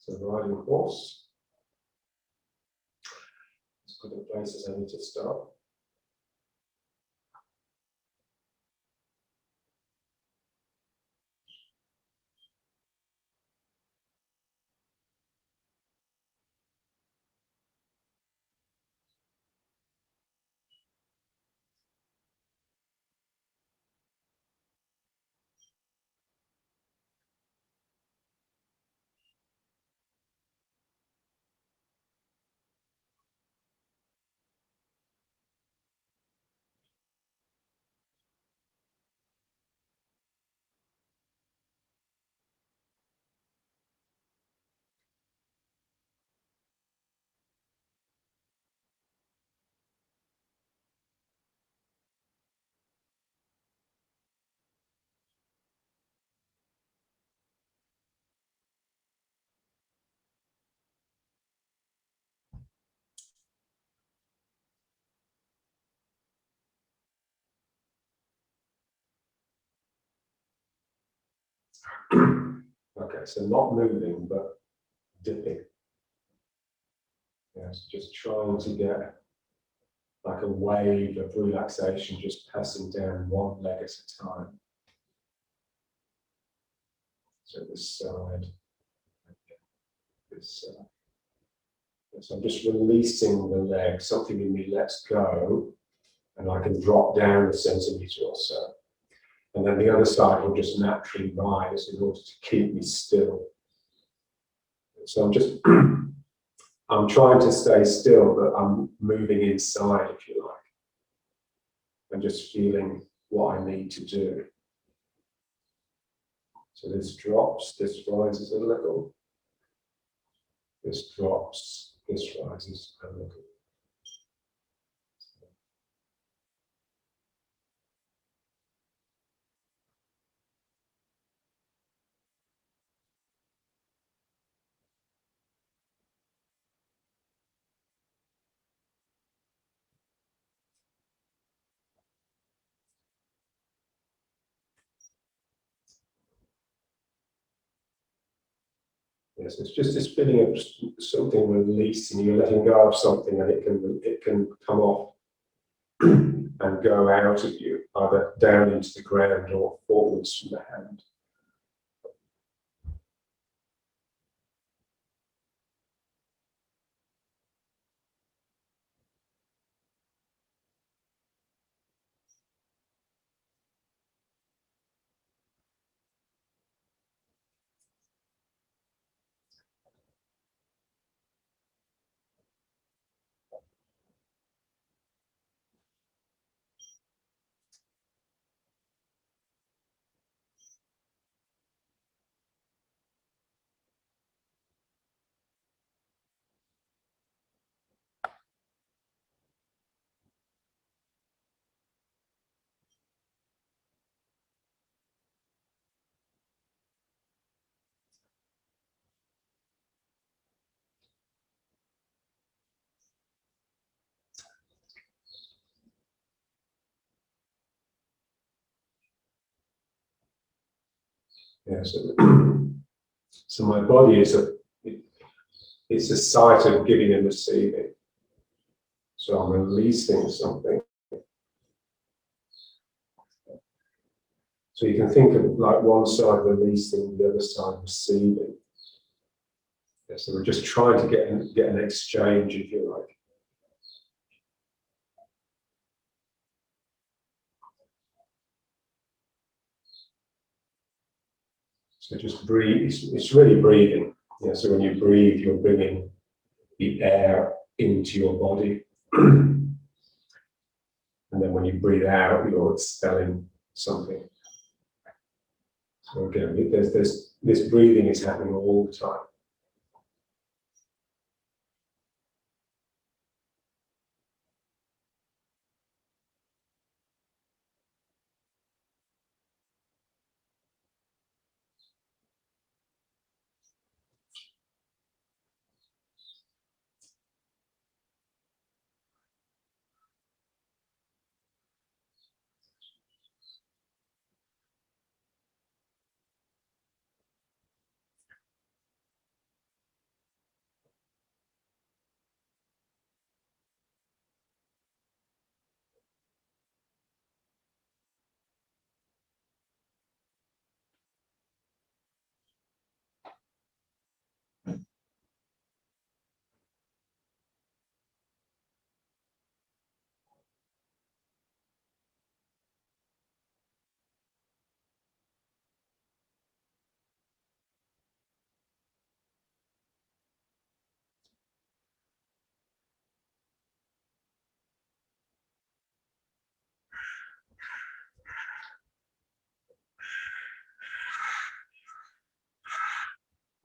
So riding horse. Let's put in places I need to start. Okay, so not moving, but dipping. Yes, just trying to get like a wave of relaxation, just passing down one leg at a time. So this side, this side. So I'm just releasing the leg, something in me lets go, and I can drop down a centimetre or so. And then the other side will just naturally rise in order to keep me still. So I'm just, I'm trying to stay still, but I'm moving inside, if you like. I'm just feeling what I need to do. So this drops, this rises a little. This drops, this rises a little. Yes, it's just this feeling of something releasing. You're letting go of something, and it can come off and go out of you, either down into the ground or forwards from the hand. Yeah, so my body is it's a site of giving and receiving. So I'm releasing something. So you can think of like one side releasing, the other side receiving. Yeah, so we're just trying to get an exchange, if you like. So just breathe. It's really breathing. Yeah, so when you breathe, you're bringing the air into your body. And then when you breathe out, you're expelling something. So again, this breathing is happening all the time.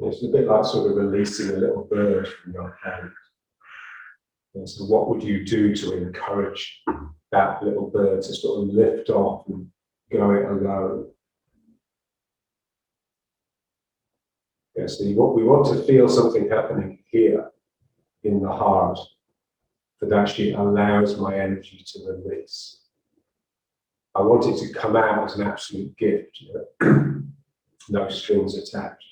It's a bit like sort of releasing a little bird from your hand. And so what would you do to encourage that little bird to sort of lift off and go it alone? Yes, so we want to feel something happening here in the heart that actually allows my energy to release. I want it to come out as an absolute gift, you know? No strings attached.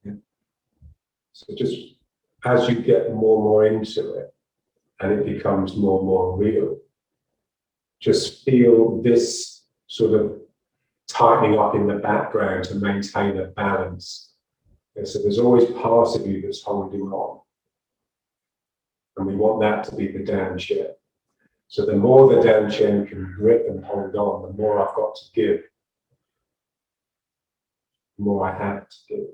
Yeah. So just as you get more and more into it, and it becomes more and more real, just feel this sort of tightening up in the background to maintain a balance. And so there's always part of you that's holding on. And we want that to be the down chair. So the more the down chair can grip and hold on, the more I've got to give, the more I have to give.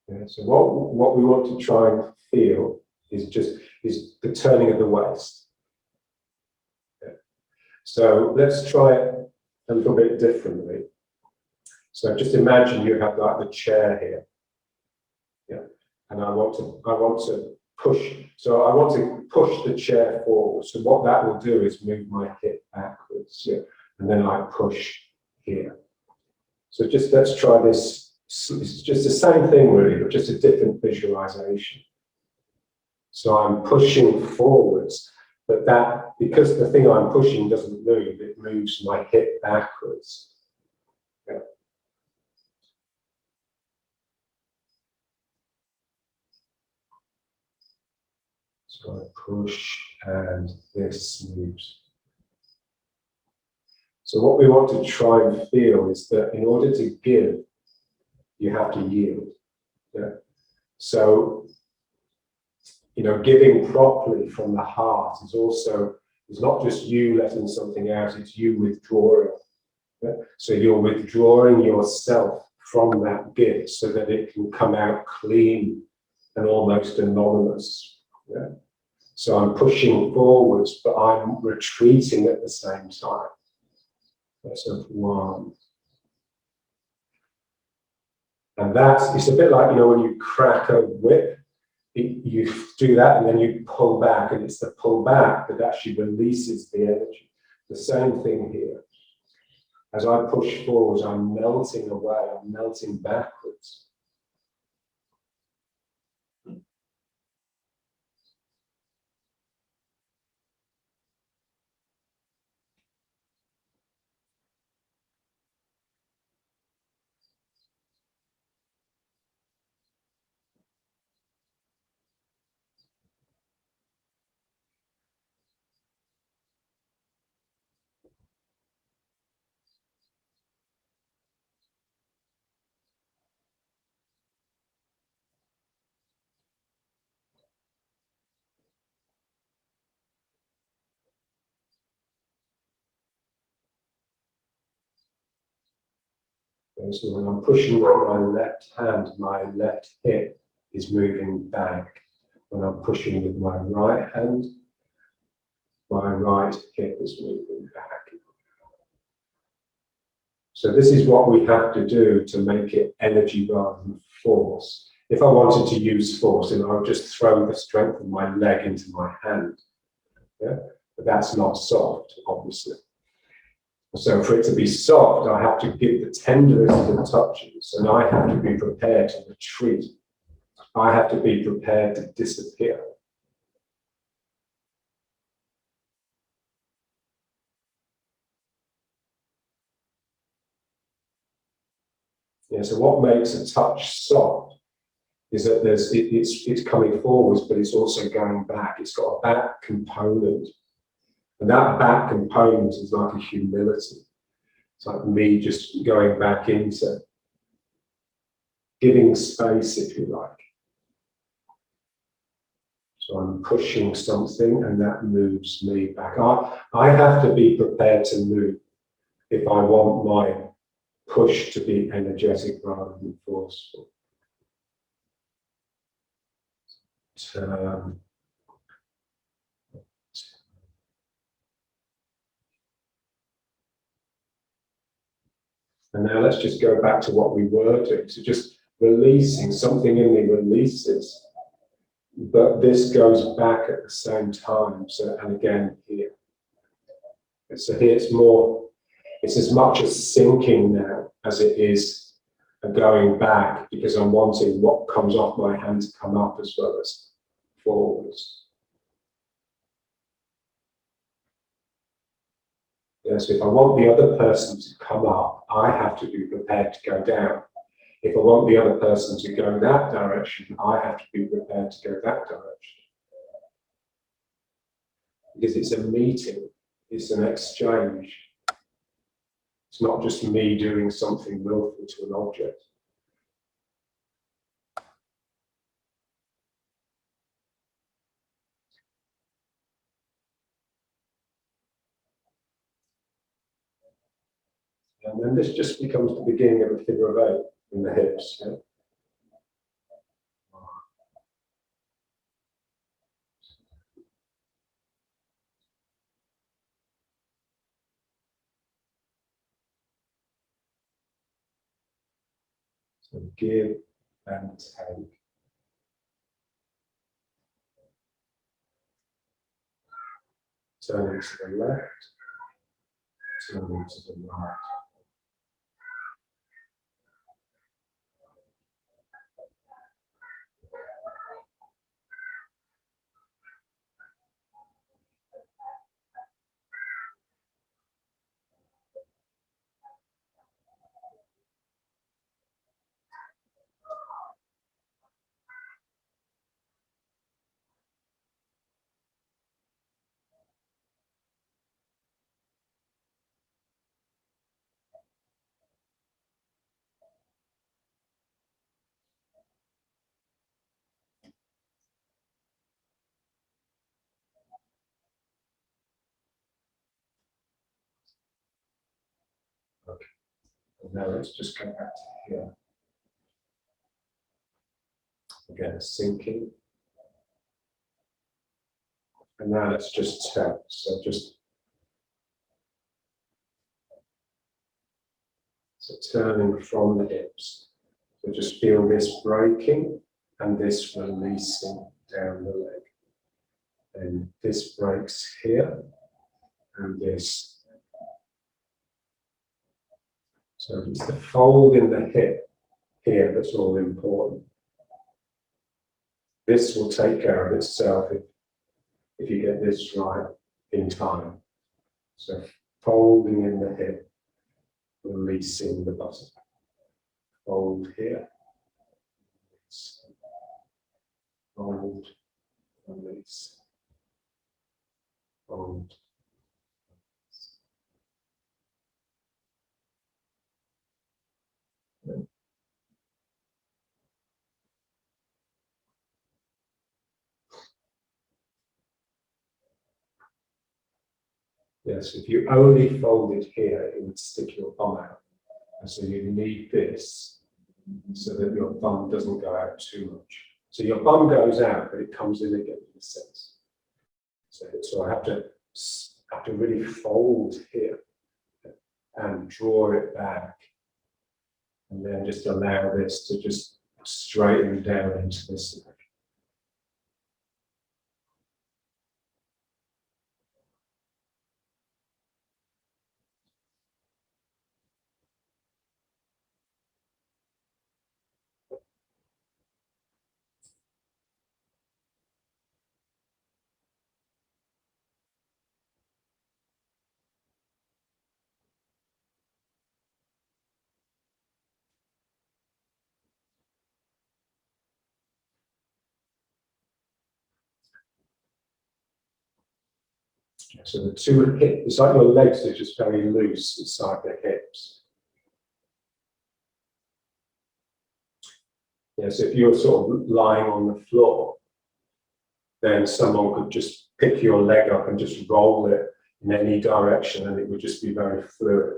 Yeah, so what we want to try and feel is the turning of the waist. Yeah. So let's try it a little bit differently. So just imagine you have like the chair here. Yeah. And I want to push. So I want to push the chair forward. So what that will do is move my hip backwards. Yeah. And then I push here. So just let's try this. It's just the same thing really, but just a different visualization. So I'm pushing forwards, but that, because the thing I'm pushing doesn't move, it moves my hip backwards. Yeah. So I push and this moves. So what we want to try and feel is that in order to give, you have to yield. Yeah. So, you know, giving properly from the heart is not just you letting something out, it's you withdrawing. Yeah? So you're withdrawing yourself from that gift so that it can come out clean and almost anonymous. Yeah? So I'm pushing forwards, but I'm retreating at the same time. So one. And it's a bit like, you know, when you crack a whip, you do that and then you pull back, and it's the pull back that actually releases the energy. The same thing here. As I push forwards, I'm melting away, I'm melting backwards. And so when I'm pushing with my left hand, my left hip is moving back. When I'm pushing with my right hand, my right hip is moving back. So this is what we have to do to make it energy rather than force. If I wanted to use force, then I would just throw the strength of my leg into my hand. Yeah? But that's not soft, obviously. So for it to be soft, I have to give the tenderest of touches, and I have to be prepared to retreat. I have to be prepared to disappear. Yeah, so what makes a touch soft is that it's coming forwards, but it's also going back. It's got a back component. And that back component is like a humility. It's like me just going back into giving space, if you like. So I'm pushing something and that moves me back. I have to be prepared to move if I want my push to be energetic rather than forceful. Turn. And now let's just go back to what we were doing. So just releasing, something in me releases, but this goes back at the same time. So, and again here. So here it's as much as sinking now as it is going back, because I'm wanting what comes off my hand to come up as well as forwards. Yes, if I want the other person to come up, I have to be prepared to go down. If I want the other person to go that direction, I have to be prepared to go that direction. Because it's a meeting, it's an exchange. It's not just me doing something willful to an object. And then this just becomes the beginning of a figure of 8 in the hips. Yeah? So give and take. Turning to the left, turning to the right. Okay. And now let's just go back to here. Again, sinking. And now let's just tap. So turning from the hips. So just feel this breaking and this releasing down the leg. And this breaks here and this. So it's the fold in the hip here that's all important. This will take care of itself if you get this right in time. So folding in the hip, releasing the buttock. Fold here. Fold, release. Fold. Yes, if you only fold it here, it would stick your thumb out. And so you need this so that your thumb doesn't go out too much. So your thumb goes out, but it comes in again in a sense. So I have to really fold here and draw it back. And then just allow this to just straighten down into this. So the two hips, it's like your legs are just very loose inside the hips. Yeah, so if you're sort of lying on the floor, then someone could just pick your leg up and just roll it in any direction, and it would just be very fluid.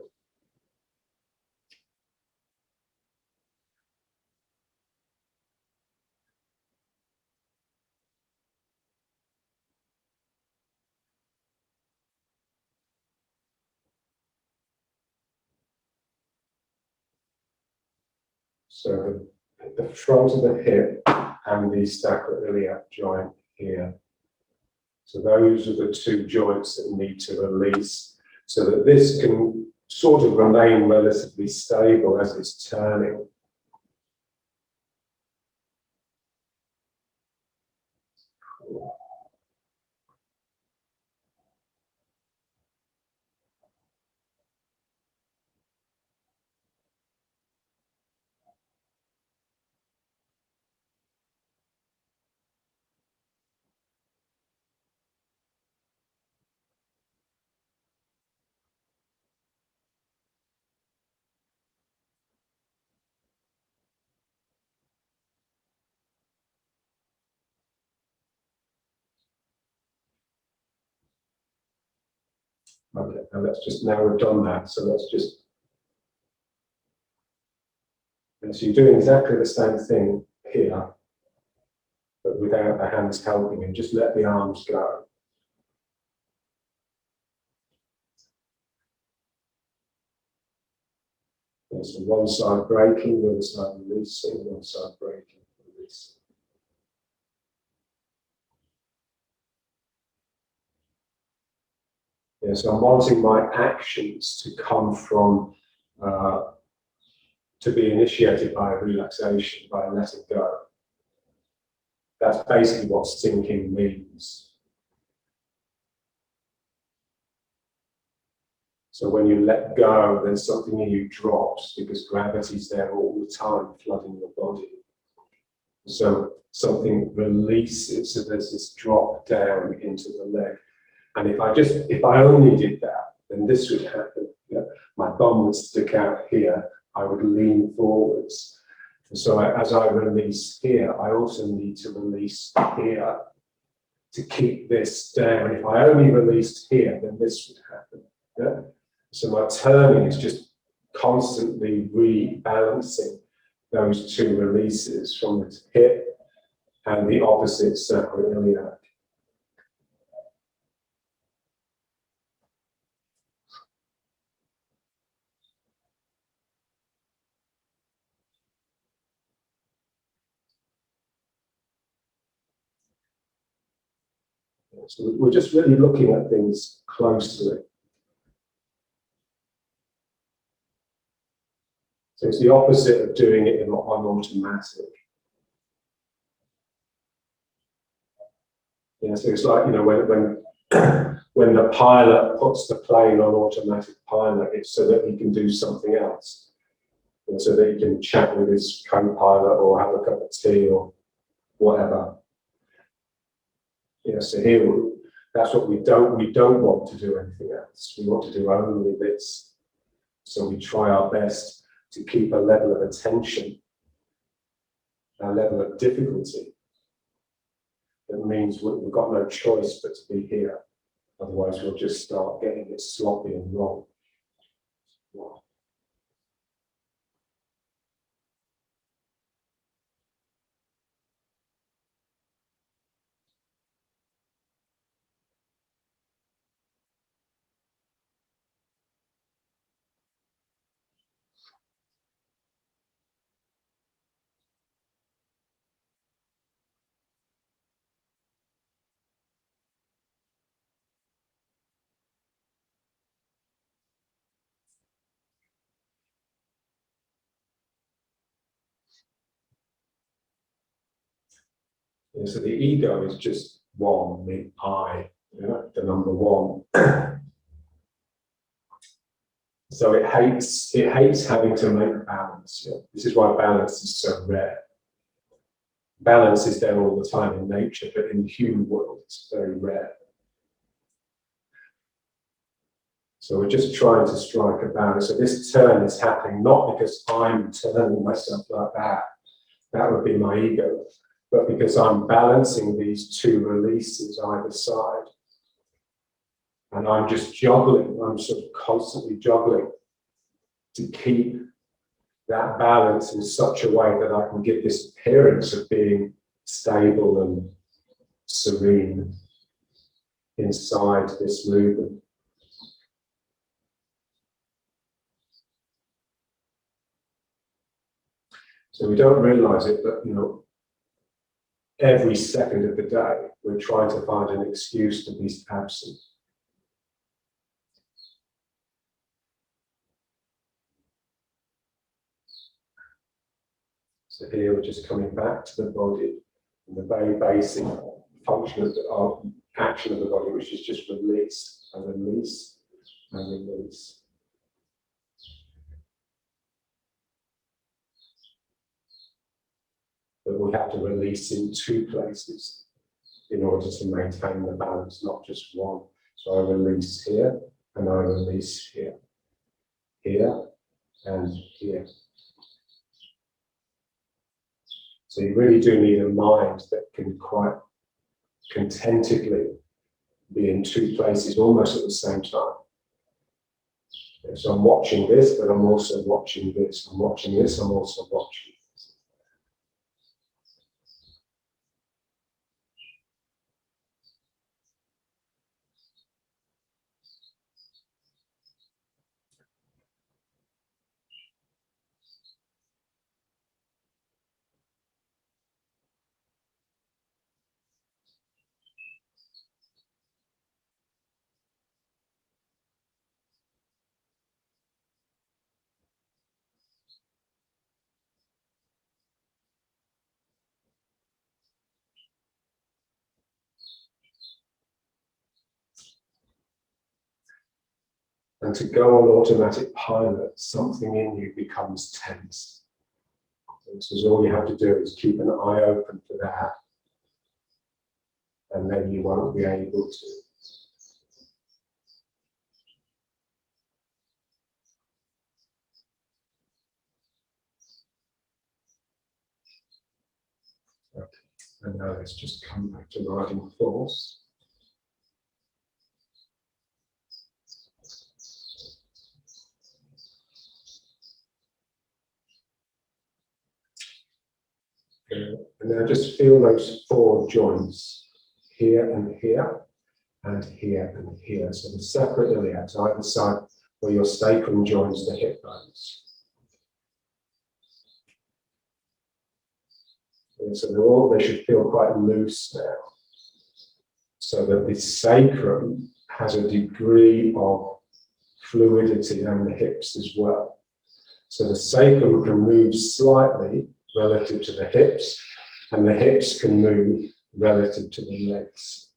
So the front of the hip and the sacroiliac joint here. So those are the two joints that need to release so that this can sort of remain relatively stable as it's turning. Okay, now we've done that, so let's just, and so you're doing exactly the same thing here, but without the hands helping, and just let the arms go. And so one side breaking, the other side releasing, one side breaking, releasing. Yeah, so I'm wanting my actions to come from, to be initiated by relaxation, by letting go. That's basically what sinking means. So when you let go, then something in you drops because gravity's there all the time, flooding your body. So something releases, so there's this drop down into the leg. And if I only did that, then this would happen. You know, my bum would stick out here, I would lean forwards. And so as I release here, I also need to release here to keep this down. If I only released here, then this would happen. Yeah? So my turning is just constantly rebalancing those two releases from the hip and the opposite sacroiliac. So we're just really looking at things closely. So it's the opposite of doing it on automatic. Yeah, so it's like, you know, when the pilot puts the plane on automatic pilot, it's so that he can do something else. And so that he can chat with his co-pilot or have a cup of tea or whatever. Yeah, so here, that's what we don't want to do anything else. We want to do only this. So we try our best to keep a level of attention, a level of difficulty. That means we've got no choice but to be here. Otherwise, we'll just start getting it sloppy and wrong. Yeah, so the ego is just one, the I, you know, the number one. So it hates having to make balance. Yeah. This is why balance is so rare. Balance is there all the time in nature, but in the human world, it's very rare. So we're just trying to strike a balance. So this turn is happening not because I'm turning myself like that. That would be my ego. But because I'm balancing these two releases either side. And I'm just juggling. I'm sort of constantly juggling to keep that balance in such a way that I can give this appearance of being stable and serene inside this movement. So we don't realize it, but every second of the day, we're trying to find an excuse to be absent. So here we're just coming back to the body and the very basic function of action of the body, which is just release and release and release. But we have to release in two places in order to maintain the balance, not just one. So I release here and I release here, here and here. So you really do need a mind that can quite contentedly be in two places almost at the same time. So I'm watching this, but I'm also watching this. I'm watching this, I'm also watching this. And to go on automatic pilot, something in you becomes tense. So all you have to do is keep an eye open for that, and then you won't be able to. Okay. And now let's just come back to riding force. And now just feel those four joints here and here, and here and here. So the separate iliacs either side where your sacrum joins the hip bones. And so they should feel quite loose now. So that the sacrum has a degree of fluidity and the hips as well. So the sacrum can move slightly relative to the hips, and the hips can move relative to the legs.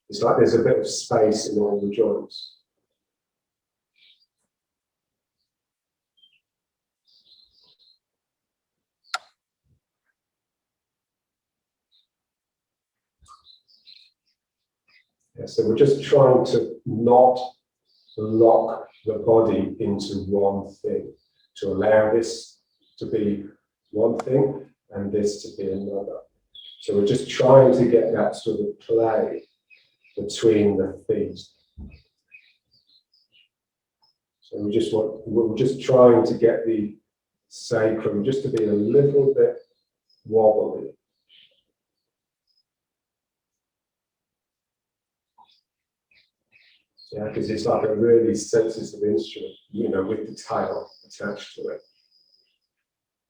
It's like there's a bit of space in all the joints. Yeah, so we're just trying to not lock the body into one thing, to allow this to be one thing and this to be another. So we're just trying to get that sort of play between the feet. So we're just trying to get the sacrum just to be a little bit wobbly. Yeah, because it's like a really sensitive instrument, with the tail attached to it.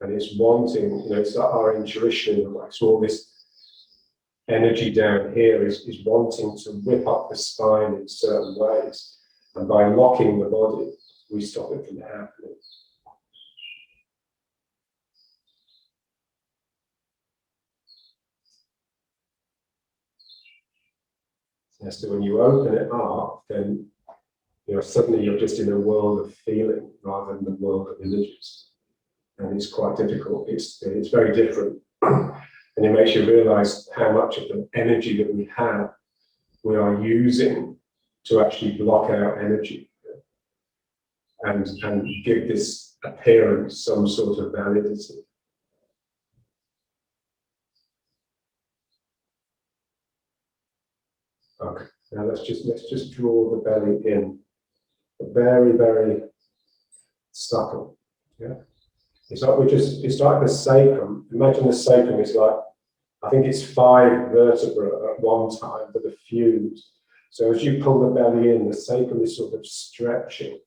And it's wanting, it's like our intuition in a way. So all this energy down here is wanting to whip up the spine in certain ways. And by locking the body, we stop it from happening. Yeah, so when you open it up, then suddenly you're just in a world of feeling rather than the world of images. And it's quite difficult. It's very different. And it makes you realize how much of the energy that we have, we are using to actually block out energy. and give this appearance some sort of validity. Okay, now let's just draw the belly in, very, very subtle. Yeah, it's like it's like the sacrum. Imagine the sacrum is like, I think it's 5 vertebrae at one time that are fused. So as you pull the belly in, the sacrum is sort of stretching.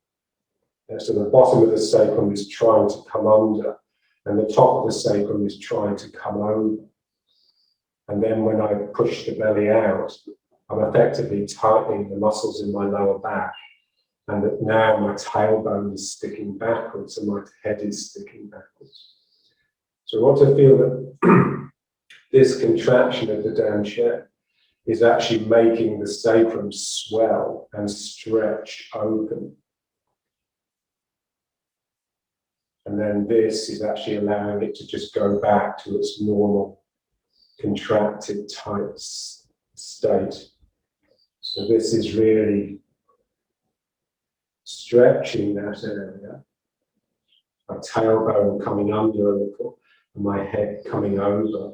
And so the bottom of the sacrum is trying to come under, and the top of the sacrum is trying to come over. And then when I push the belly out, I'm effectively tightening the muscles in my lower back. And that now my tailbone is sticking backwards and my head is sticking backwards. So I want to feel that this contraction of the down chair is actually making the sacrum swell and stretch open. And then this is actually allowing it to just go back to its normal contracted tight state. So this is really stretching that area. My tailbone coming under a little, and my head coming over,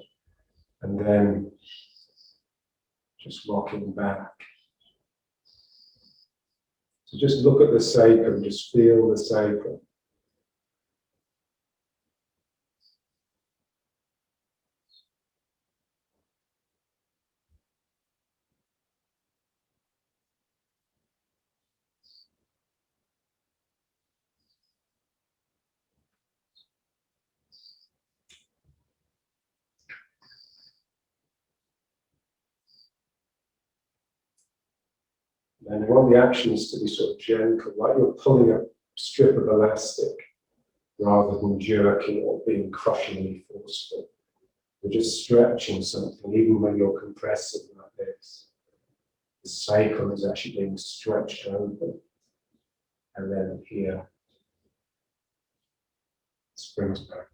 and then just rocking back. So just look at the sacrum, just feel the sacrum. And you want the actions to be sort of gentle, like you're pulling a strip of elastic rather than jerking or being crushingly forceful. You're just stretching something, even when you're compressing like this. The sacrum is actually being stretched open. And then here, springs back.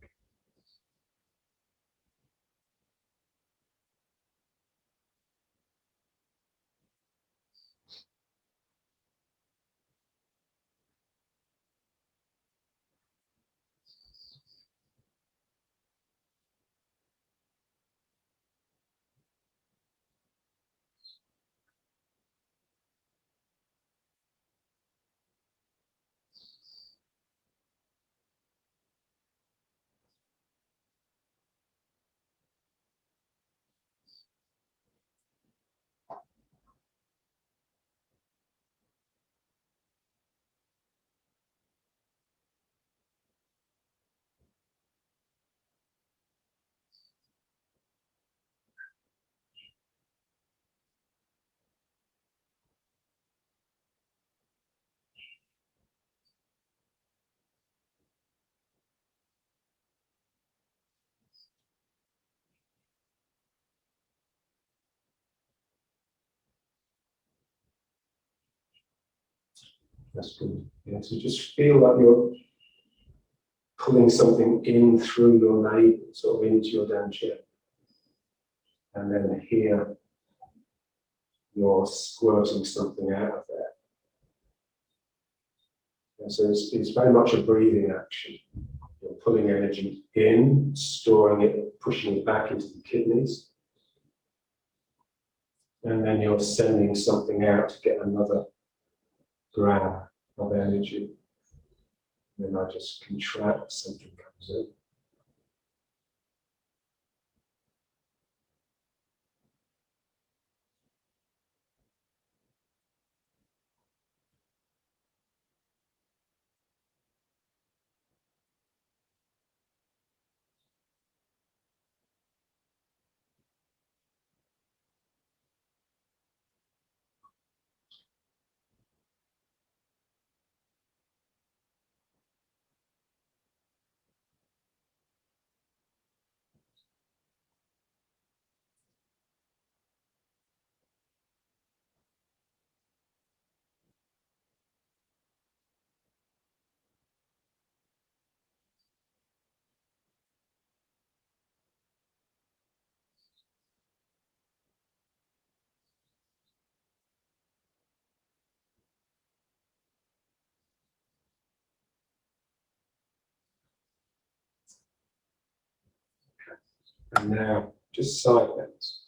That's good. Yeah, so just feel like you're pulling something in through your navel, sort of into your down chair. And then here, you're squirting something out of there. And so it's very much a breathing action. You're pulling energy in, storing it, pushing it back into the kidneys. And then you're sending something out to get another grab of energy. And then I just contract, something comes in. And now, just side bends.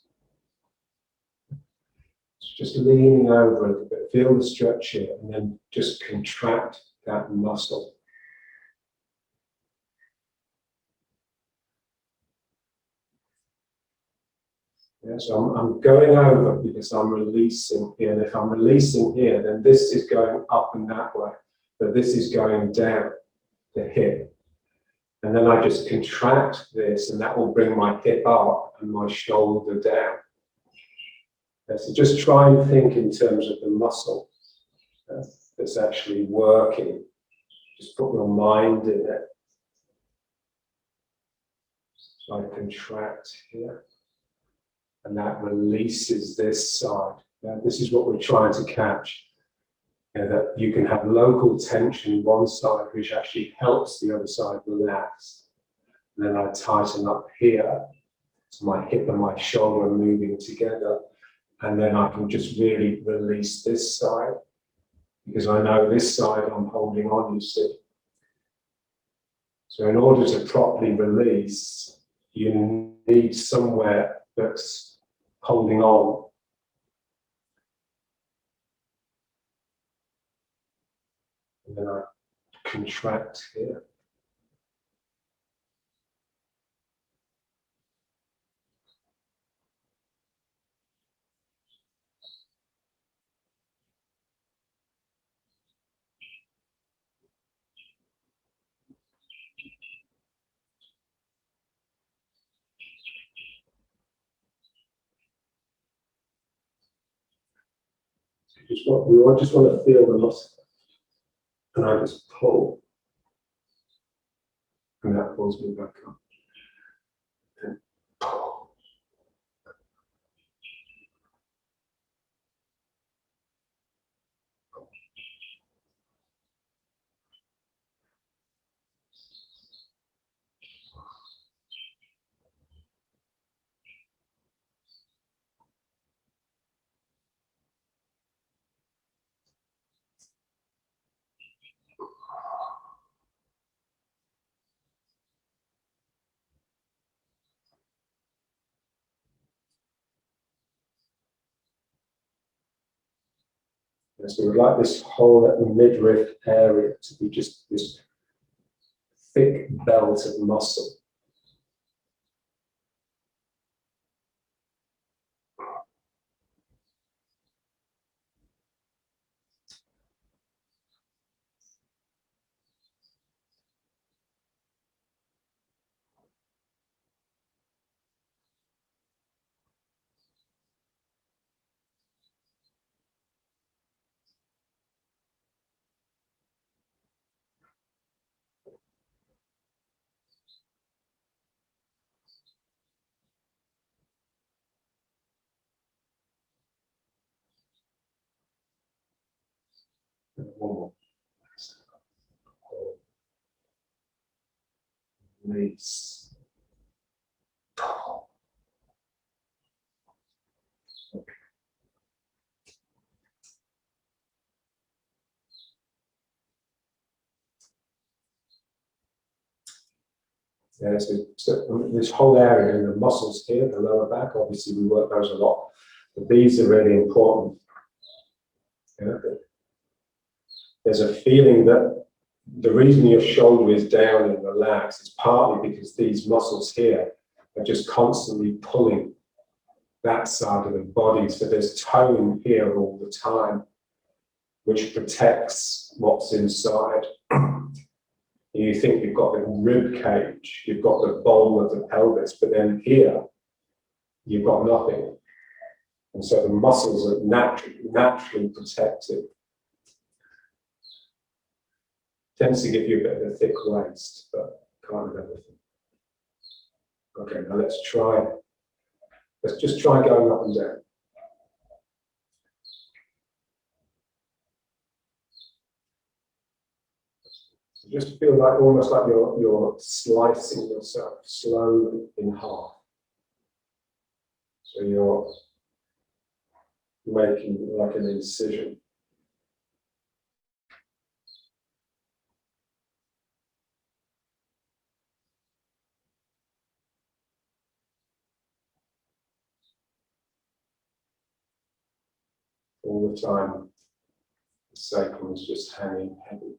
Just leaning over a little bit, feel the stretch here, and then just contract that muscle. Yeah, so I'm going over because I'm releasing here, and if I'm releasing here, then this is going up and that way, but this is going down the hip. And then I just contract this, and that will bring my hip up and my shoulder down. Yeah, so just try and think in terms of the muscle that's actually working. Just put your mind in it. So I contract here, and that releases this side. This is what we're trying to catch. That you can have local tension one side, which actually helps the other side relax. And then I tighten up here, so my hip and my shoulder are moving together. And then I can just really release this side, because I know this side I'm holding on, you see. So in order to properly release, you need somewhere that's holding on. And then I contract here. We just want to feel the muscle. And I just pull. And that pulls me back up. And pull. And so we'd like this whole midriff area to be just this thick belt of muscle. And one more. Release. Okay. Yeah, so this whole area and the muscles here, the lower back, obviously we work those a lot, but these are really important. Yeah. There's a feeling that the reason your shoulder is down and relaxed is partly because these muscles here are just constantly pulling that side of the body. So there's tone here all the time, which protects what's inside. You think you've got the rib cage, you've got the bowl of the pelvis, but then here, you've got nothing. And so the muscles are naturally protected. Tends to give you a bit of a thick waist, but can't have everything. Okay, now let's just try going up and down. You just feel like almost like you're slicing yourself slowly in half. So you're making like an incision. all the time. The sacrum is just hanging heavy.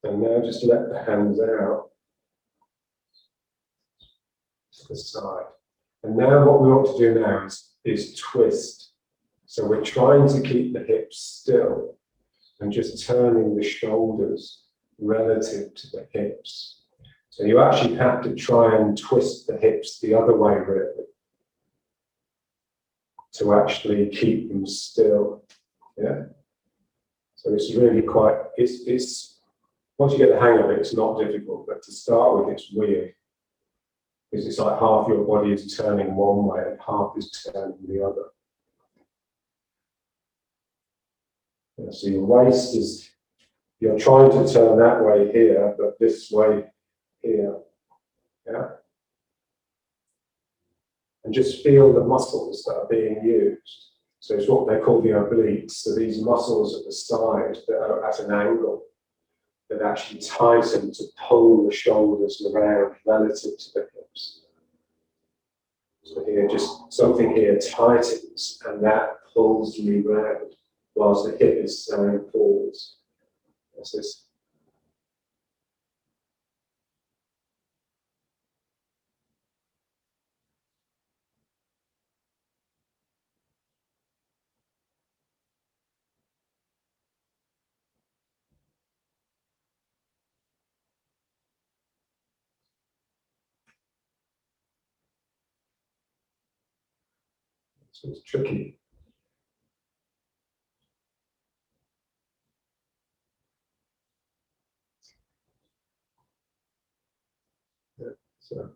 And now just let the hands out to the side. And now what we want to do now is twist. So we're trying to keep the hips still and just turning the shoulders relative to the hips. So you actually have to try and twist the hips the other way really to actually keep them still. Yeah. So it's really quite, it's once you get the hang of it, it's not difficult, but to start with, it's weird. Because it's like half your body is turning one way and half is turning the other. Yeah, so your waist is, you're trying to turn that way here, but this way here. Yeah. And just feel the muscles that are being used. So it's what they call the obliques. So these muscles at the side that are at an angle that actually tighten to pull the shoulders around relative to the hips. So here, just something here tightens and that pulls you round whilst the hip is staying forwards. That's this. So it's tricky. Yeah, so.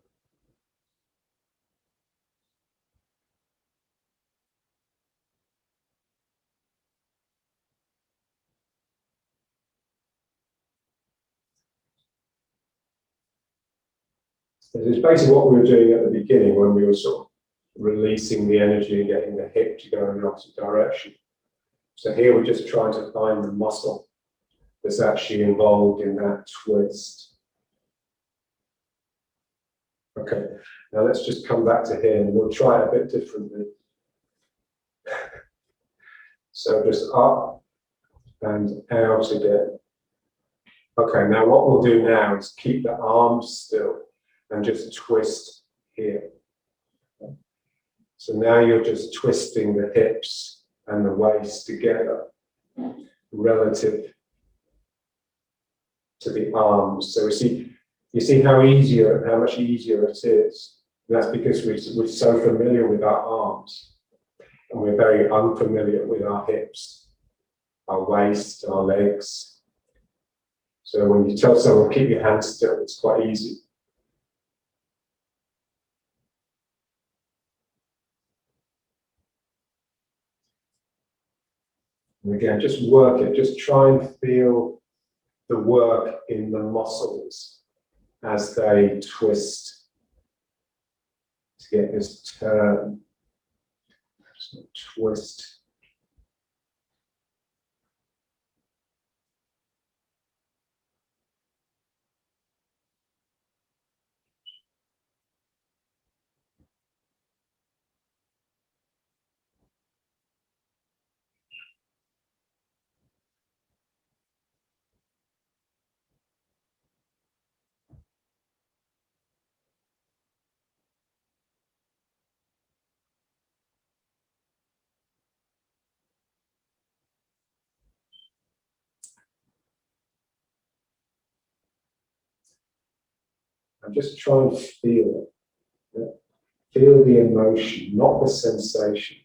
It's basically what we were doing at the beginning when we were sort of releasing the energy and getting the hip to go in the opposite direction. So here we're just trying to find the muscle that's actually involved in that twist. Okay, now let's just come back to here and we'll try it a bit differently. So just up and out again. Okay, now what we'll do now is keep the arms still and just twist here. So now you're just twisting the hips and the waist together relative to the arms. So you see how much easier it is. And that's because we're so familiar with our arms and we're very unfamiliar with our hips, our waist, our legs. So when you tell someone keep your hands still, it's quite easy. And again, just work it, just try and feel the work in the muscles as they twist to get this turn. So twist. I'm just trying to feel it. Feel the emotion, not the sensation.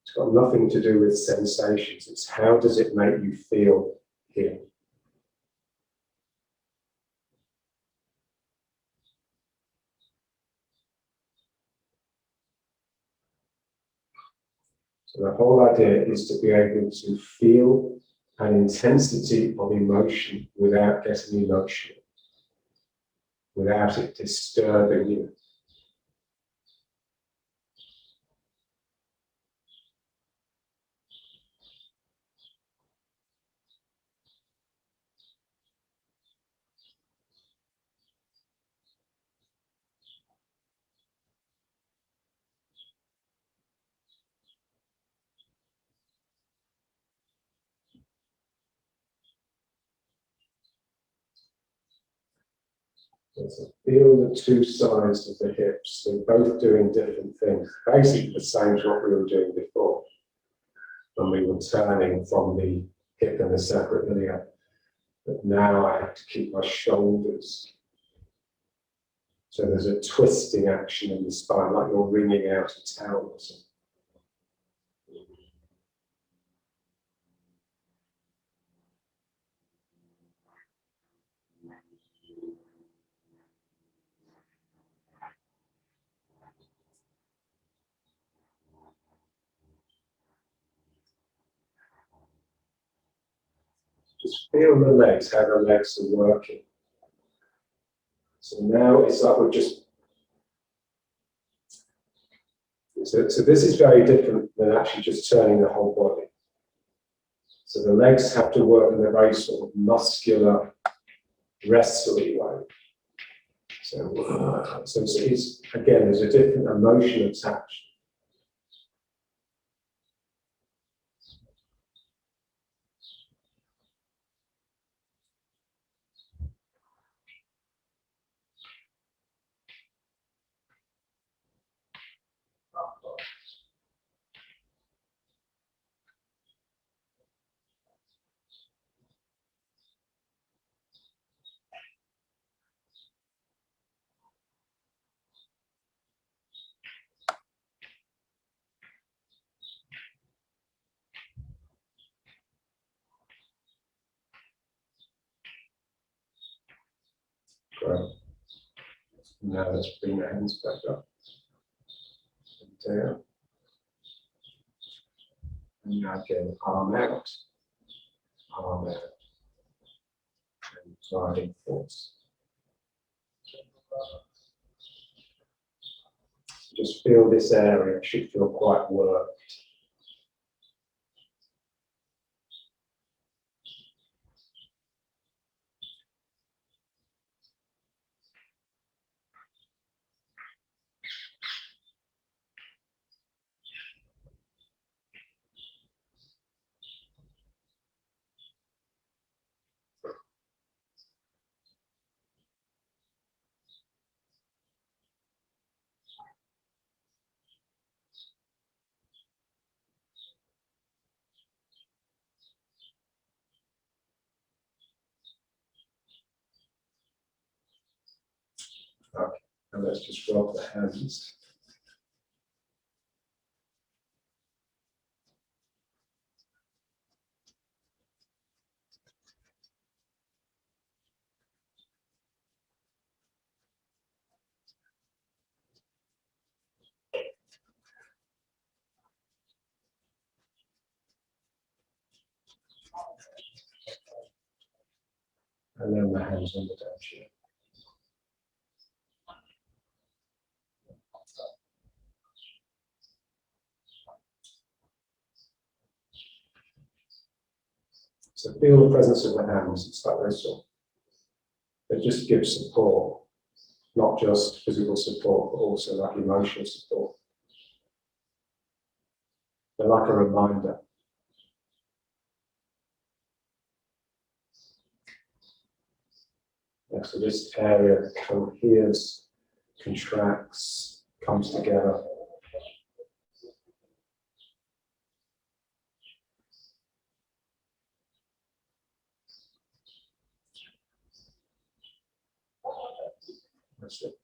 It's got nothing to do with sensations. It's how does it make you feel here. So the whole idea is to be able to feel an intensity of emotion without getting emotional, without it disturbing you. So feel the two sides of the hips. They're both doing different things. Basically the same as what we were doing before when we were turning from the hip and the sacroiliac. But now I have to keep my shoulders. So there's a twisting action in the spine, like you're wringing out a towel or something. Just feel the legs, how the legs are working. So now it's like we're just. So this is very different than actually just turning the whole body. So the legs have to work in a very sort of muscular, wrestly way. So it's again, there's a different emotion attached. Great. Now let's bring the hands back up and down. And now again, arm out, and driving force. Just feel this area, should feel quite worked. Okay, and let's just drop the hands. And then the hands on the down chair. So feel the presence of the hands. It's like this one. They just give support, not just physical support, but also like emotional support. They're like a reminder. Yeah, so this area coheres, contracts, comes together. That's it.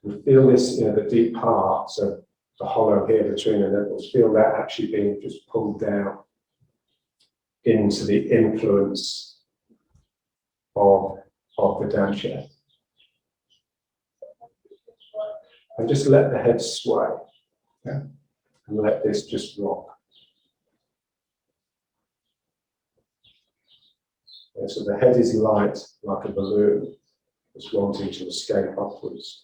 We feel this, the deep heart, so the hollow here between the nipples, feel that actually being just pulled down into the influence of the dantia. And just let the head sway. Yeah. And let this just rock. And so the head is light, like a balloon, that's wanting to escape upwards.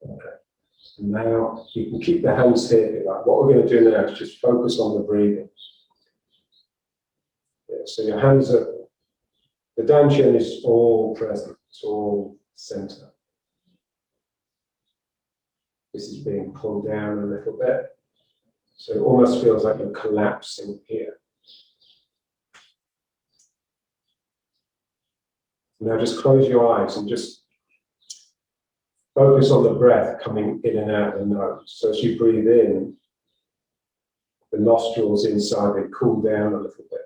Okay. And now you can keep the hands here if you like. What we're going to do now is just focus on the breathing. Yeah, so your hands are, the dantian is all present, it's all center. This is being pulled down a little bit. So it almost feels like you're collapsing here. Now just close your eyes and just focus on the breath coming in and out of the nose. So as you breathe in, the nostrils inside, they cool down a little bit.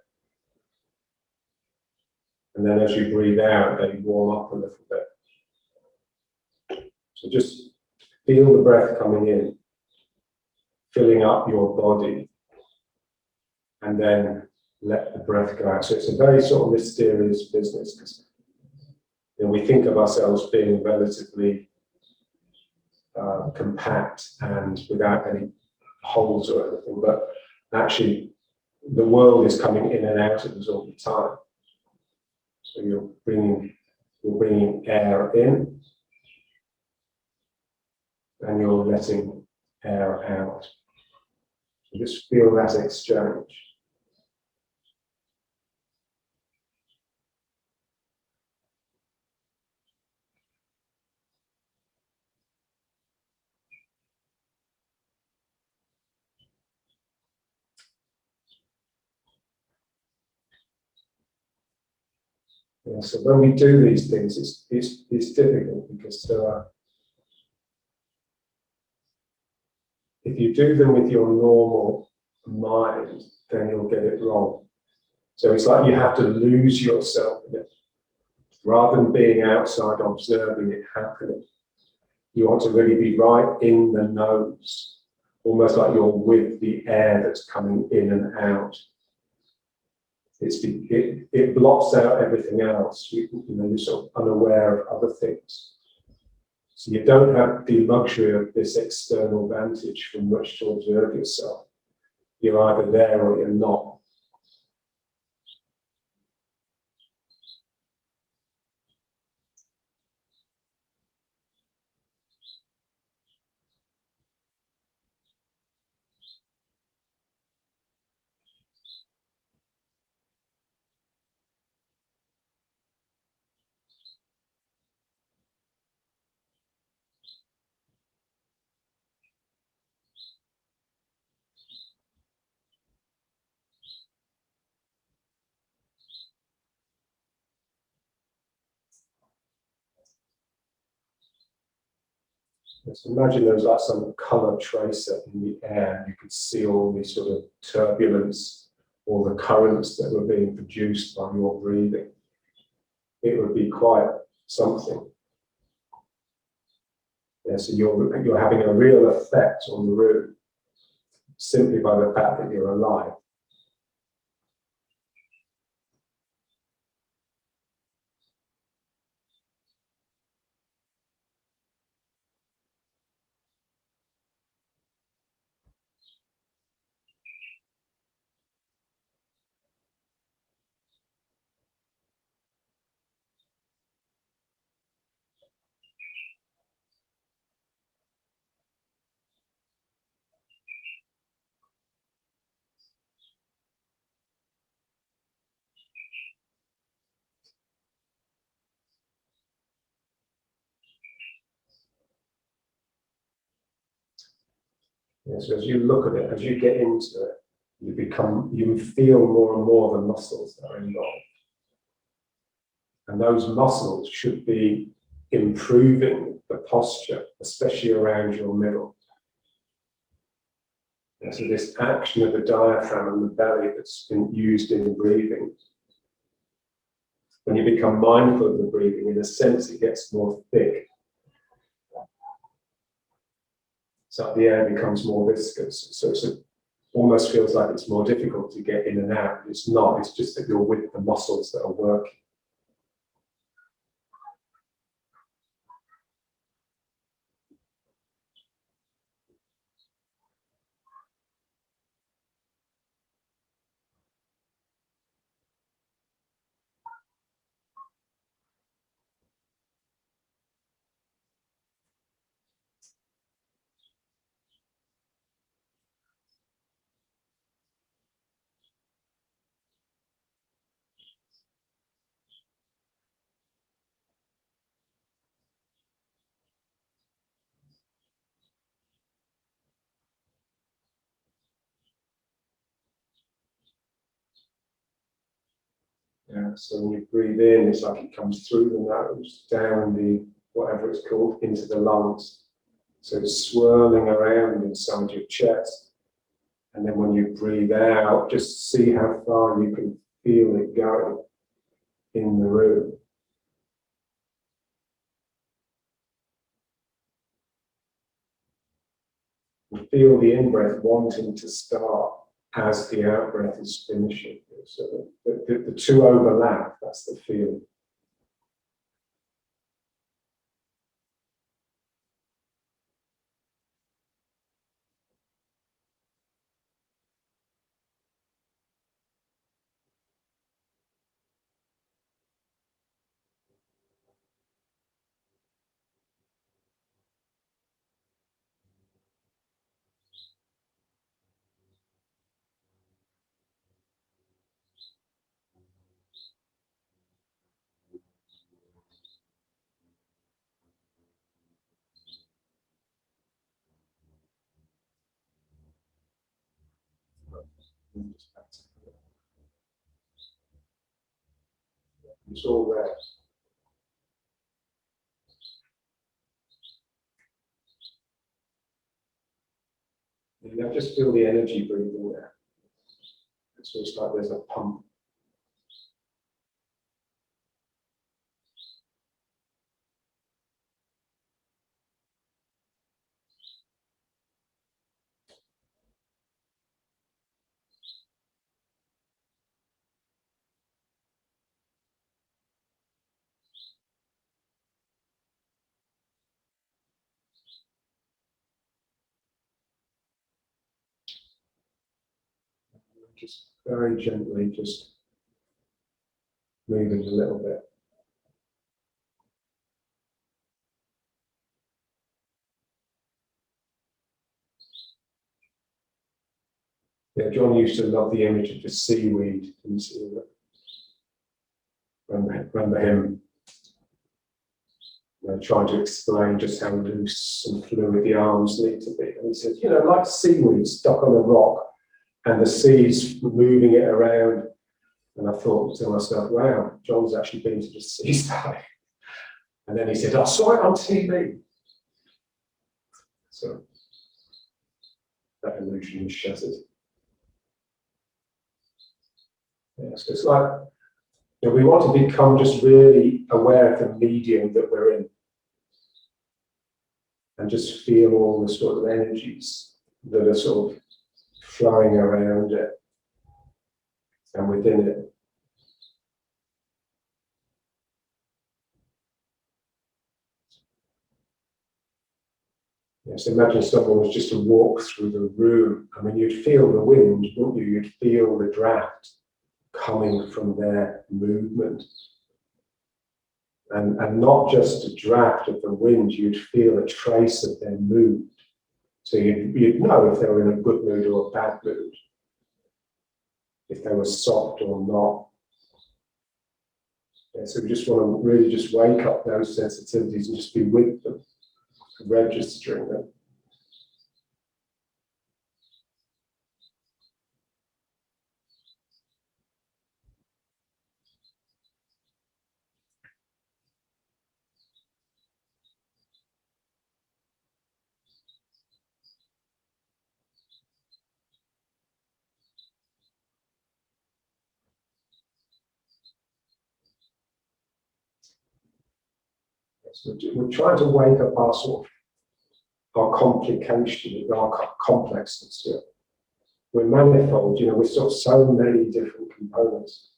And then as you breathe out, they warm up a little bit. So just feel the breath coming in, filling up your body, and then let the breath go out. So it's a very sort of mysterious business, because we think of ourselves being relatively compact and without any holes or anything, but actually the world is coming in and out of us all the time. So you're bringing air in, and you're letting air out. So just feel that exchange. Yeah, so when we do these things, it's difficult, because if you do them with your normal mind, then you'll get it wrong. So it's like you have to lose yourself in it. Rather than being outside observing it happening, you want to really be right in the nose, almost like you're with the air that's coming in and out. It blocks out everything else. You're sort of unaware of other things. So you don't have the luxury of this external vantage from which to observe yourself. You're either there or you're not. Just imagine there was like some color tracer in the air. You could see all these sort of turbulence, all the currents that were being produced by your breathing. It would be quite something. Yeah, so you're having a real effect on the room simply by the fact that you're alive. Yeah, so as you look at it, as you get into it, you feel more and more the muscles that are involved. And those muscles should be improving the posture, especially around your middle. And so this action of the diaphragm and the belly that's been used in breathing, when you become mindful of the breathing, in a sense it gets more thick. So the air becomes more viscous. So it almost feels like it's more difficult to get in and out. It's not, it's just that you're with the muscles that are working. Yeah, so when you breathe in, it's like it comes through the nose, down the, whatever it's called, into the lungs. So it's swirling around inside your chest. And then when you breathe out, just see how far you can feel it going in the room. And feel the in-breath wanting to start as the out-breath is finishing. So the two overlap, that's the feeling. It's all there. You just feel the energy breathing there. So it's like there's a pump. Just very gently, just moving a little bit. Yeah, John used to love the image of the seaweed. Didn't see that? Remember him trying to explain just how loose and fluid the arms need to be. And he said, like seaweed stuck on a rock and the sea's moving it around. And I thought to myself, wow, John's actually been to the seaside. And then he said, I saw it on TV. So that illusion is shattered. Yeah, so it's like, you know, we want to become just really aware of the medium that we're in, and just feel all the sort of energies that are sort of flowing around it and within it. Yes, imagine someone was just to walk through the room. I mean, you'd feel the wind, wouldn't you? You'd feel the draft coming from their movement. And not just a draft of the wind, you'd feel a trace of their mood. So you'd know if they were in a good mood or a bad mood, if they were soft or not. Yeah, so we just want to really just wake up those sensitivities and just be with them, registering them. So we're trying to wake up our sort of our complication, our complexness. Yeah. We're manifold, you know, we're sort of so many different components.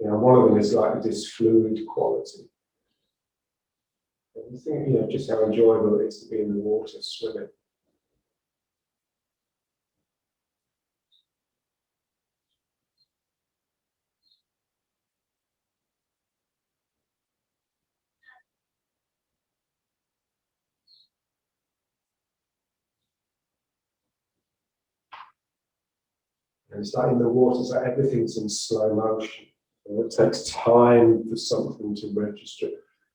You know, one of them is like this fluid quality. And you think, you know, just how enjoyable it is to be in the water swimming. And it's like in the water, it's like everything's in slow motion. And it takes time for something to register.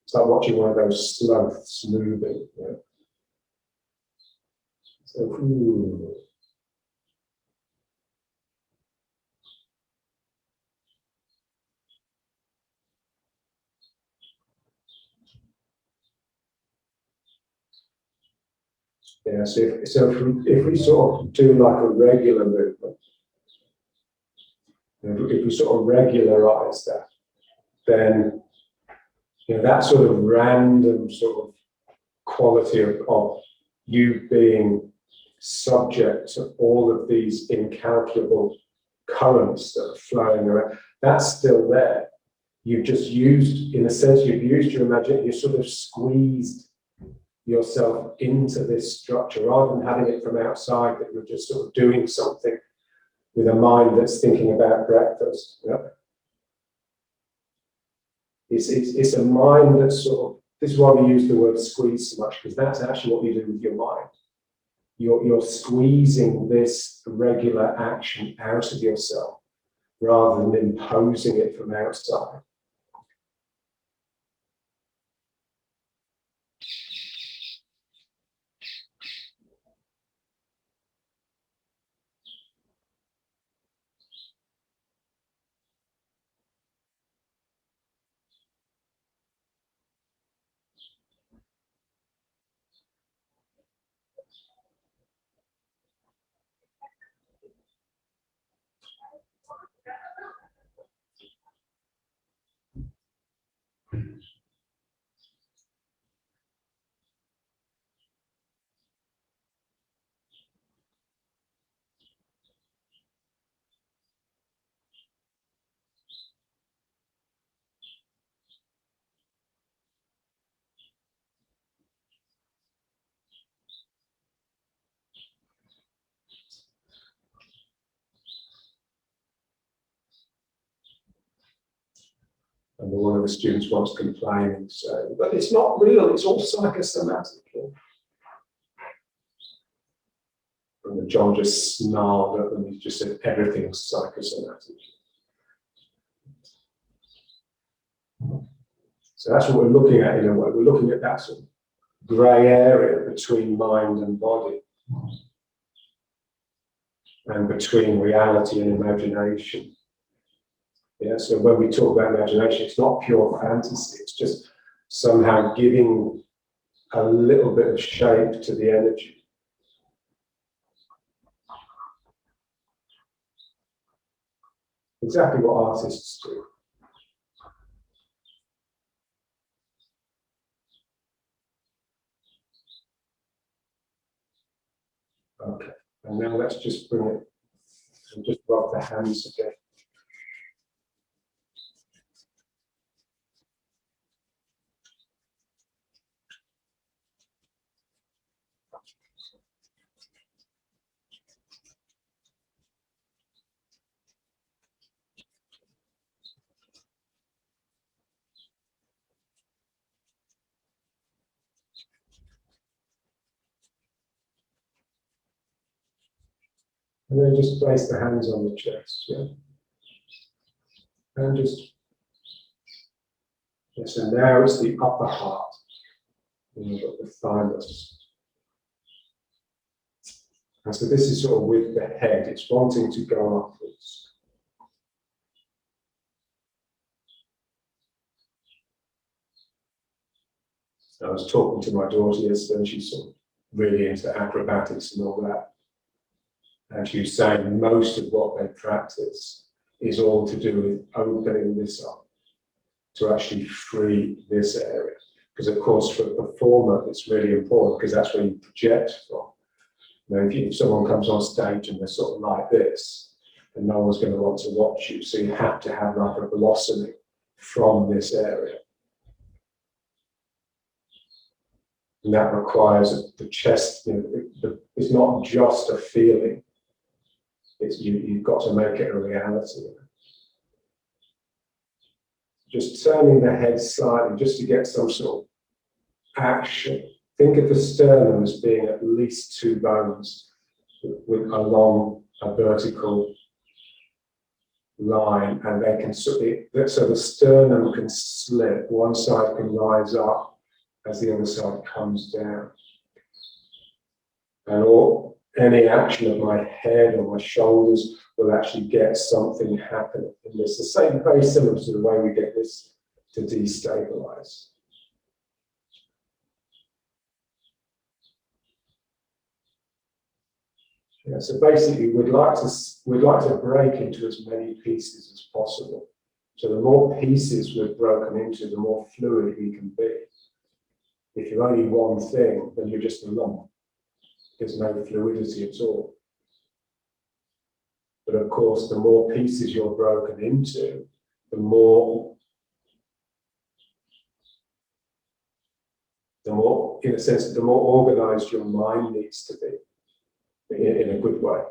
It's like watching one of those sloths moving. Yeah. So, ooh. Yeah, so if we sort of do like a regular movement, if we sort of regularize that, then, you know, that sort of random sort of quality of you being subject to all of these incalculable currents that are flowing around, that's still there. You've just used, in a sense, you've used your imagination, you sort of squeezed yourself into this structure rather than having it from outside, that you're just sort of doing something with a mind that's thinking about breakfast. Yeah? It's a mind that's sort of, this is why we use the word squeeze so much, because that's actually what you do with your mind. You're squeezing this regular action out of yourself rather than imposing it from outside. And one of the students once complaining, saying, but it's not real, it's all psychosomatic. And John just snarled at them, he just said, everything's psychosomatic. So that's what we're looking at in a way. We're looking at that sort of grey area between mind and body, and between reality and imagination. Yeah, so when we talk about imagination, it's not pure fantasy, it's just somehow giving a little bit of shape to the energy. Exactly what artists do. Okay, and now let's just bring it, and just rub the hands again. And then just place the hands on the chest, yeah? And just, yes, and now it's the upper heart. And you've got the thymus. And so this is sort of with the head, it's wanting to go upwards. I was talking to my daughter yesterday, and she's sort of really into acrobatics and all that. And she was saying most of what they practice is all to do with opening this up, to actually free this area. Because of course, for a performer, it's really important because that's where you project from. You know, if someone comes on stage and they're sort of like this, then no one's going to want to watch you. So you have to have like a blossoming from this area. And that requires the chest, you know, it's not just a feeling. It's you've got to make it a reality. Just turning the head slightly, just to get some sort of action. Think of the sternum as being at least two bones with along a vertical line, and they can so the sternum can slip. One side can rise up as the other side comes down, and any action of my head or my shoulders will actually get something happening in this. The same, very similar to the way we get this to destabilize. Yeah, so basically, we'd like to break into as many pieces as possible. So the more pieces we're broken into, the more fluid we can be. If you're only one thing, then you're just a lump. There's no fluidity at all. But of course, the more pieces you're broken into, the more, in a sense, the more organized your mind needs to be, in a good way,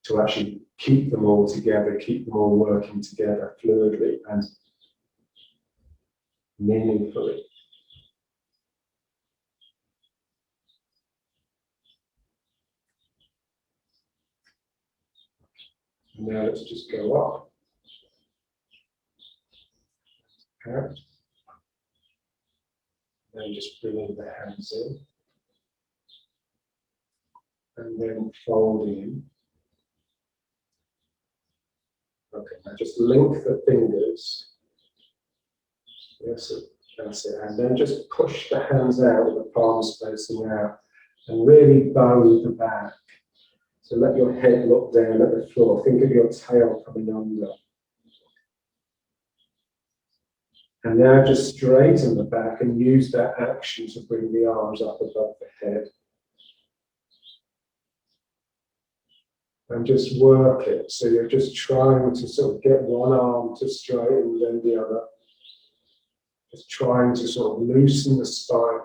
to actually keep them all together, keep them all working together fluidly and meaningfully. Now let's just go up, out, then just bringing the hands in, and then folding in. Okay, now just link the fingers. Yes, that's it. And then just push the hands out with the palms facing out, and really bow the back. So let your head look down at the floor. Think of your tail coming under. And now just straighten the back and use that action to bring the arms up above the head. And just work it. So you're just trying to sort of get one arm to straighten, then the other. Just trying to sort of loosen the spine.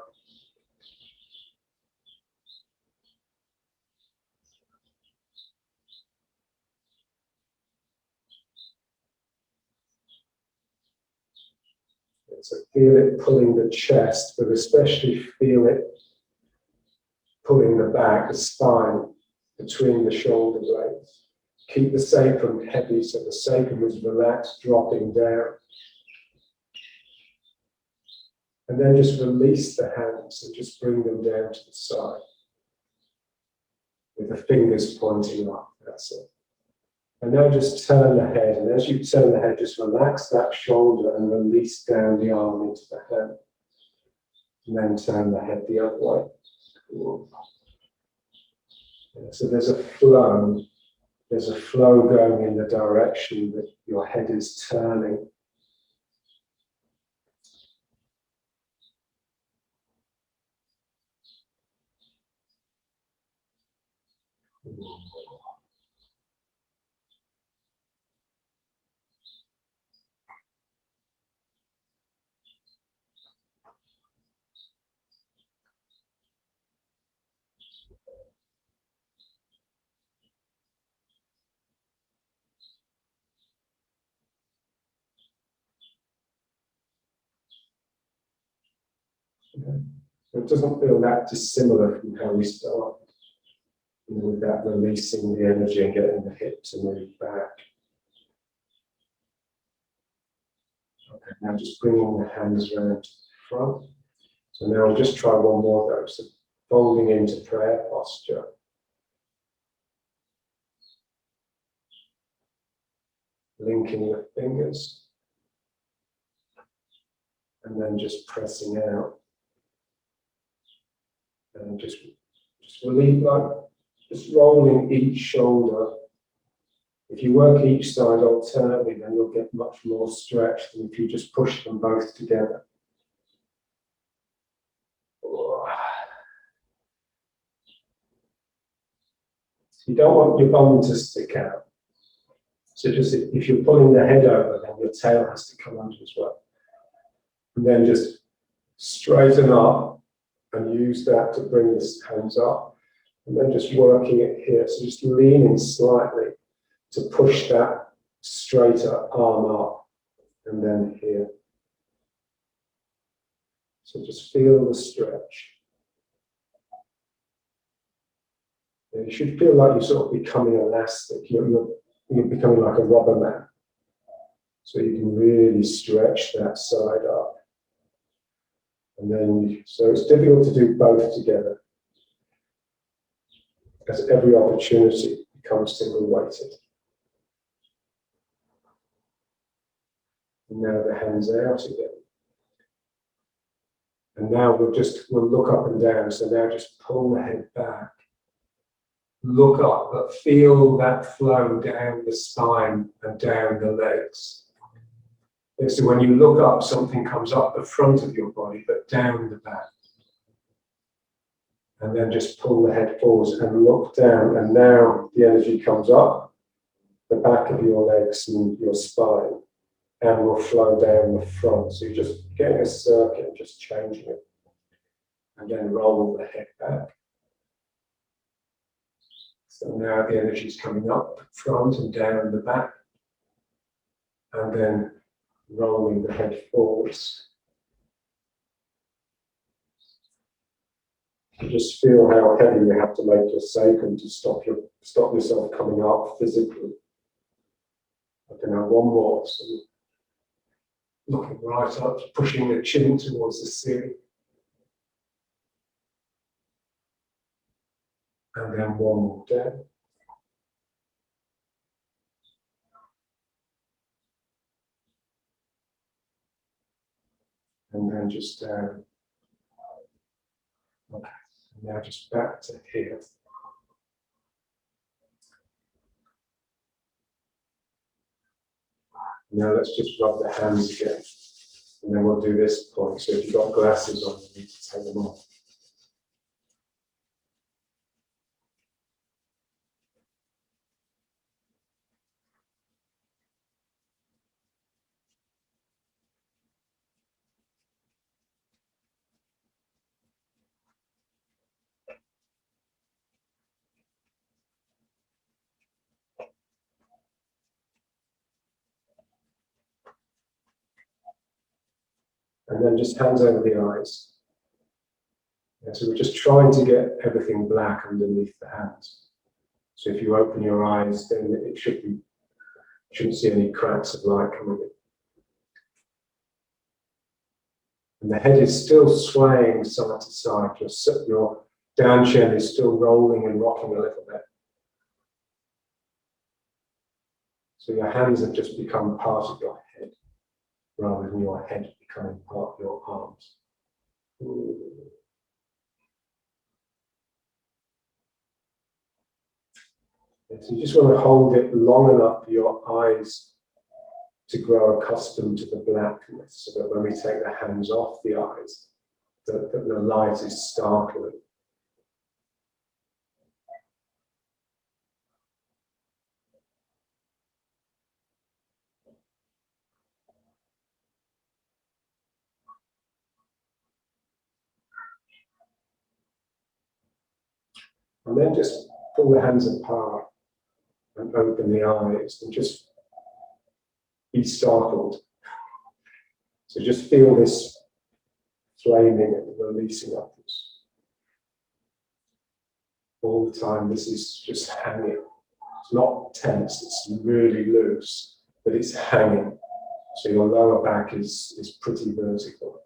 So feel it pulling the chest, but especially feel it pulling the back, the spine, between the shoulder blades. Keep the sacrum heavy, so the sacrum is relaxed, dropping down. And then just release the hands and just bring them down to the side. With the fingers pointing up, that's it. And now just turn the head, and as you turn the head, just relax that shoulder and release down the arm into the hand. And then turn the head the other way. Yeah, so there's a flow going in the direction that your head is turning. It doesn't feel that dissimilar from how we start, with that releasing the energy and getting the hip to move back. Okay, now just bringing the hands around to the front. So now we'll just try one more though. So folding into prayer posture. Linking the fingers. And then just pressing out. And just relieve, like just rolling each shoulder. If you work each side alternately, then you'll get much more stretch than if you just push them both together. You don't want your bum to stick out. So just if you're pulling the head over, then your tail has to come under as well. And then just straighten up and use that to bring the hands up. And then just working it here. So just leaning slightly to push that straighter arm up. And then here. So just feel the stretch. You should feel like you're sort of becoming elastic. You're becoming like a rubber man. So you can really stretch that side up. And then, so it's difficult to do both together, as every opportunity becomes single weighted. And now the hands out again. And now we'll look up and down. So now just pull the head back. Look up, but feel that flow down the spine and down the legs. And so when you look up, something comes up the front of your body, but down the back. And then just pull the head forwards and look down. And now the energy comes up the back of your legs and your spine, and will flow down the front. So you're just getting a circuit, just changing it. And then roll the head back. So now the energy is coming up the front and down the back. And then rolling the head forwards. You just feel how heavy you have to make your sacrum to stop yourself coming up physically. Okay, now one more. So looking right up, pushing the chin towards the ceiling. And then one more down. And then just down. Okay, now just back to here. Now let's just rub the hands again. And then we'll do this point. So if you've got glasses on, you need to take them off. And then just hands over the eyes. Yeah, so we're just trying to get everything black underneath the hands. So if you open your eyes, then it shouldn't see any cracks of light coming in. And the head is still swaying side to side. Your down chin is still rolling and rocking a little bit. So your hands have just become part of your head, rather than your head becoming part of your arms. So you just want to hold it long enough for your eyes to grow accustomed to the blackness, so that when we take the hands off the eyes, the light is startling. And then just pull the hands apart and open the eyes and just be startled. So just feel this flaming and releasing upwards. All the time, this is just hanging. It's not tense, it's really loose, but it's hanging. So your lower back is pretty vertical.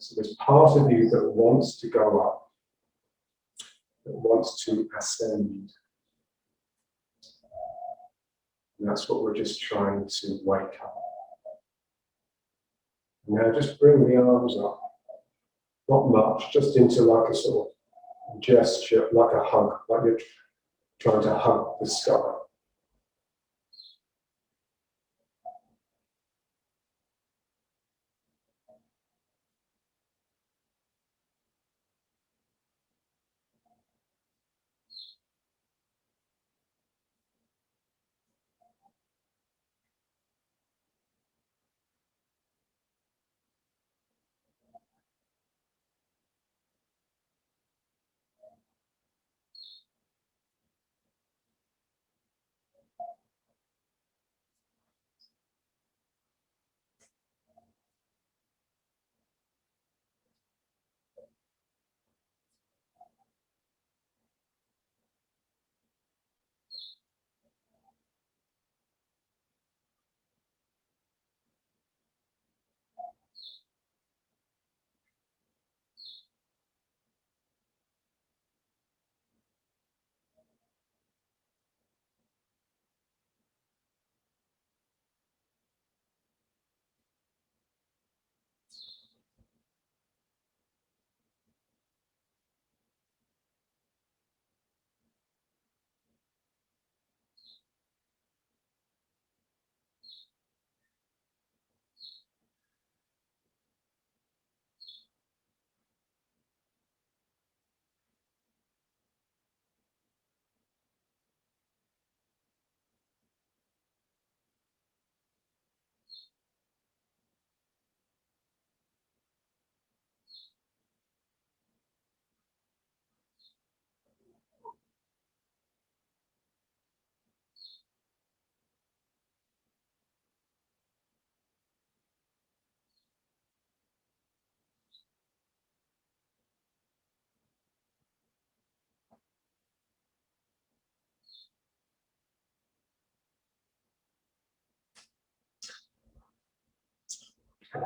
So there's part of you that wants to go up, that wants to ascend. And that's what we're just trying to wake up. Now just bring the arms up, not much, just into like a sort of gesture, like a hug, like you're trying to hug the sky.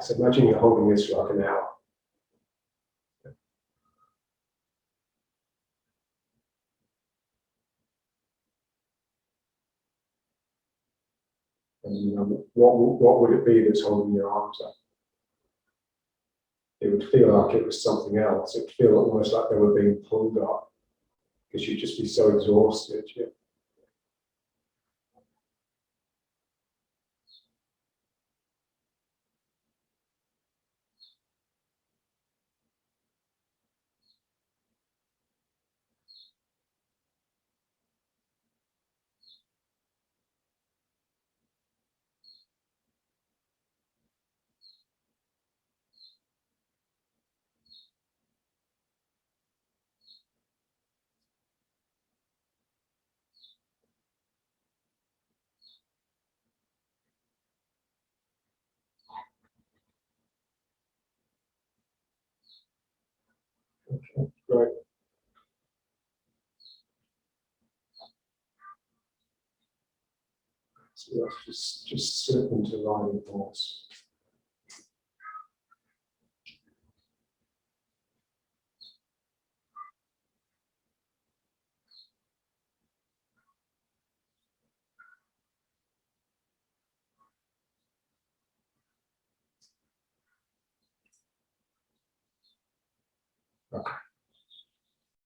So imagine you're holding this for like an hour. And what would it be that's holding your arms up? It would feel like it was something else. It would feel almost like they were being pulled up, because you'd just be so exhausted. Yeah. Okay, great. So let's just slip into lying pause.